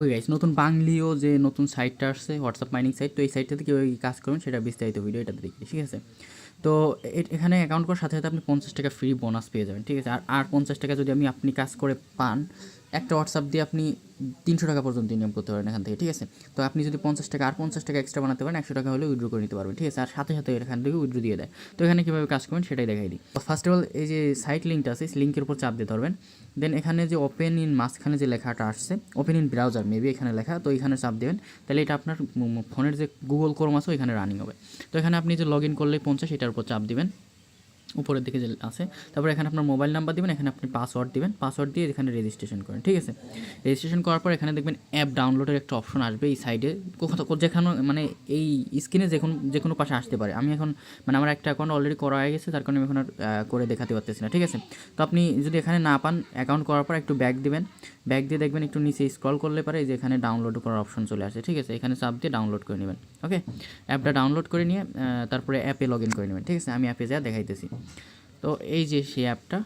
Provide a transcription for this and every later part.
ওই গাইস নতুন বাংলিও যে নতুন সাইটটা আসছে হোয়াটসঅ্যাপ মাইনিং সাইট, তো এই সাইটটাতে কীভাবে কাজ করবেন সেটা বিস্তারিত ভিডিও এটাতে দেখি, ঠিক আছে। তো এখানে অ্যাকাউন্ট করার সাথে সাথে আপনি 50 টাকা ফ্রি বোনাস পেয়ে যাবেন, ঠিক আছে। আর 50 টাকা যদি আপনি কাজ করে পান, একটা হোয়াটসঅ্যাপ দিয়ে আপনি 300 টাকা পর্যন্ত ইনকাম করতে পারেন এখান থেকে, ঠিক আছে। তো আপনি যদি 50 টাকা আর 50 টাকা এক্সট্রা বানাতে পারেন, 100 টাকা হলে উইথড্র করে নিতে পারবেন, ঠিক আছে। আর সাথে সাথে এখান থেকে উইথড্র দিয়ে দেয়। তো এখানে কীভাবে কাজ করবেন সেটাই দেখাই দিই। তো ফার্স্ট অফ অল এই যে সাইট লিঙ্কটা আছে, লিঙ্কের উপর চাপ দিতে পারবেন। দেন এখানে যে ওপেন ইন মাঝখানে যে লেখাটা আসছে, ওপেন ইন ব্রাউজার মেবি এখানে লেখা, তো এখানে চাপ দেবেন। তাহলে এটা আপনার ফোনের যে গুগল ক্রোম আছে ওইখানে রানিং হবে। তো এখানে আপনি যে লগ ইন করলেই 50, এটার উপর চাপ দিবেন, উপরের দিকে যে আছে। তারপর এখানে আপনার মোবাইল নাম্বার দিবেন, এখানে আপনি পাসওয়ার্ড দিবেন, পাসওয়ার্ড দিয়ে এখানে রেজিস্ট্রেশন করেন, ঠিক আছে। রেজিস্ট্রেশন করার পর এখানে দেখবেন অ্যাপ ডাউনলোডের একটা অপশন আসবে এই সাইডে, কোথাও যেখানে মানে এই স্ক্রিনে যে কোনো পাশে আসতে পারে। আমি এখন মানে আমার একটা অ্যাকাউন্ট অলরেডি করা হয়ে গেছে, তার কারণে আমি এখন আর করে দেখাতে পারতেছি না, ঠিক আছে। তো আপনি যদি এখানে না পান, অ্যাকাউন্ট করার পর একটু ব্যাক দিবেন, ব্যাক দিয়ে দেখবেন একটু নিচে স্ক্রল করলে পারে যে এখানে ডাউনলোড করার অপশন চলে আসে, ঠিক আছে। এখানে চাপ দিয়ে ডাউনলোড করে নেবেন, ওকে। অ্যাপটা ডাউনলোড করে নিয়ে তারপরে অ্যাপে লগ ইন করে নেবেন, ঠিক আছে। আমি অ্যাপে যা দেখাইতেছি। তো এই যে সেই অ্যাপটা,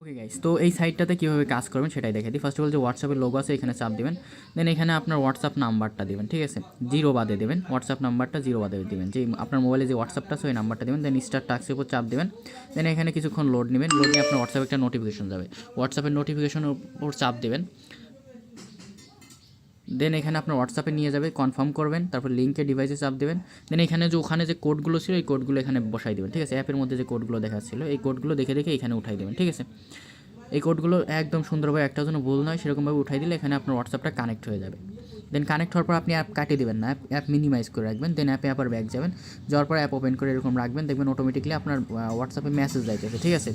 ওকে গাইস। তো এই সাইটটাতে কীভাবে কাজ করবেন সেটাই দেখে দিই। ফার্স্ট অফ অল যে হোয়াটসঅ্যাপের লোগো আছে এখানে চাপ দেবেন। দেন এখানে আপনার হোয়াটসঅ্যাপ নাম্বারটা দেবেন, ঠিক আছে। 0 বাদে দেবেন, হোয়াটসঅ্যাপ নাম্বারটা 0 বাদে দেবেন, যে আপনার মোবাইলে যে হোয়াটসঅ্যাপটা আছে ওই নাম্বারটা দেবেন। দেন স্টার টাক্সের উপর চাপ দেবেন। দেন এখানে কিছুক্ষণ লোড নেবেন, লোড নিয়ে আপনার হোয়াটসঅ্যাপে একটা নোটিফিকেশন যাবে, হোয়াটসঅ্যাপের নোটিফিকেশনের উপর চাপ দেবেন। দেন এখানে আপনার হোয়াটসঅ্যাপে নিয়ে যাবে, কনফার্ম করবেন, তারপর লিঙ্কে ডিভাইসে চাপ দেবেন। দেন এখানে যে ওখানে যে কোডগুলো ছিল এই কোডগুলো এখানে বসাই দেবেন, ঠিক আছে। অ্যাপের মধ্যে যে কোডগুলো দেখাচ্ছিল এই কোডগুলো দেখে দেখে এখানে উঠাই দেবেন, ঠিক আছে। এই কোডগুলো একদম সুন্দরভাবে একটা জন্য ভুল নয় সেরকমভাবে উঠাই দিলে এখানে আপনার হোয়াটসঅ্যাপটা কানেক্ট হয়ে যাবে। দেন কানেক্ট হওয়ার পর আপনি অ্যাপ কাটিয়ে দেবেন না, অ্যাপ মিনিমাইজ করে রাখবেন। দেন অ্যাপে আবার ব্যাক যাবেন, যাওয়ার পর অ্যাপ ওপেন করে এরকম রাখবেন, দেখবেন অটোমেটিকলি আপনার হোয়াটসঅ্যাপে মেসেজ যাইতেছে, ঠিক আছে।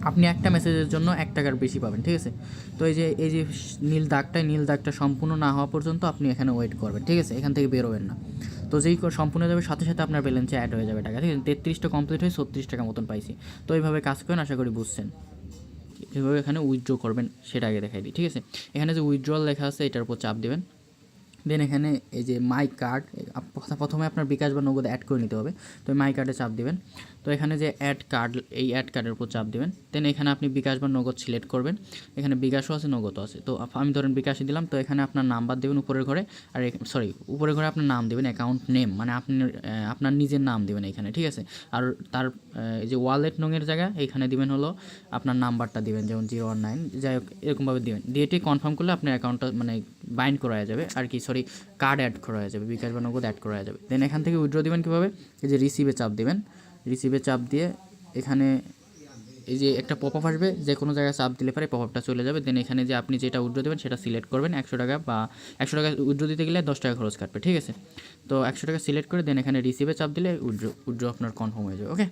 আপনি একটা মেসেজের জন্য 1 টাকার বেশি পাবেন, ঠিক আছে। তো এই যে নীল দাগটা সম্পূর্ণ না হওয়া পর্যন্ত আপনি এখানে ওয়েট করবেন, ঠিক আছে। এখান থেকে বেরোবেন না। তো যেই সম্পূর্ণ যাবে সাথে সাথে আপনার ব্যালেন্সে অ্যাড হয়ে যাবে টাকা, ঠিক আছে। 33টা কমপ্লিট হয়ে 36 টাকা মতন পাইছি। তো এইভাবে কাজ করেন, আশা করি বুঝছেন। এভাবে এখানে উইথড্র করবেন সেটা আগে দেখাই দিই, ঠিক আছে। এখানে যে উইথড্রল লেখা আছে এটার উপর চাপ দেবেন। দেন এখানে এই যে মাই কার্ড, প্রথমে আপনার বিকাশ বা নগদ অ্যাড করে নিতে হবে, তো মাই কার্ডে চাপ দেবেন। তো এখানে যে অ্যাড কার্ড, এই অ্যাড কার্ডের উপর চাপ দেবেন। দেন এখানে আপনি বিকাশ বা নগদ সিলেক্ট করবেন, এখানে বিকাশও আছে নগদও আছে। তো আমি ধরেন বিকাশে দিলাম, তো এখানে আপনার নাম্বার দেবেন উপরের ঘরে, আর উপরের ঘরে আপনার নাম দেবেন, অ্যাকাউন্ট নেম মানে আপনি আপনার নিজের নাম দেবেন এখানে, ঠিক আছে। আর তার এই যে ওয়ালেট নংয়ের জায়গা এখানে দিবেন হলো আপনার নাম্বারটা দিবেন, যেমন 019 যাই হোক এরকমভাবে দিবেন। দিয়ে কনফার্ম করলে আপনার অ্যাকাউন্টটা মানে বাইন্ড করা যাবে আর কি, কার্ড অ্যাড করা যাবে, বিকাশ বা নগদ অ্যাড করা যাবে। দেন এখান থেকে উইথড্র দেবেন কীভাবে, এই যে রিসিভে চাপ দেবেন, রিসিভে চাপ দিয়ে এখানে এই যে একটা পপ আপ আসবে, যে কোনো জায়গায় চাপ দিলে পরে পপ আপটা চলে যাবে। দেন এখানে যে আপনি যেটা উইথড্র দেবেন সেটা সিলেক্ট করবেন, 100 টাকা বা 100 টাকা উইথড্র দিতে গেলে 10 টাকা খরচ কাটবে, ঠিক আছে। তো 100 টাকা সিলেক্ট করে দেন এখানে রিসিভে চাপ দিলে উইথড্র আপনার কনফার্ম হয়ে যাবে, ওকে।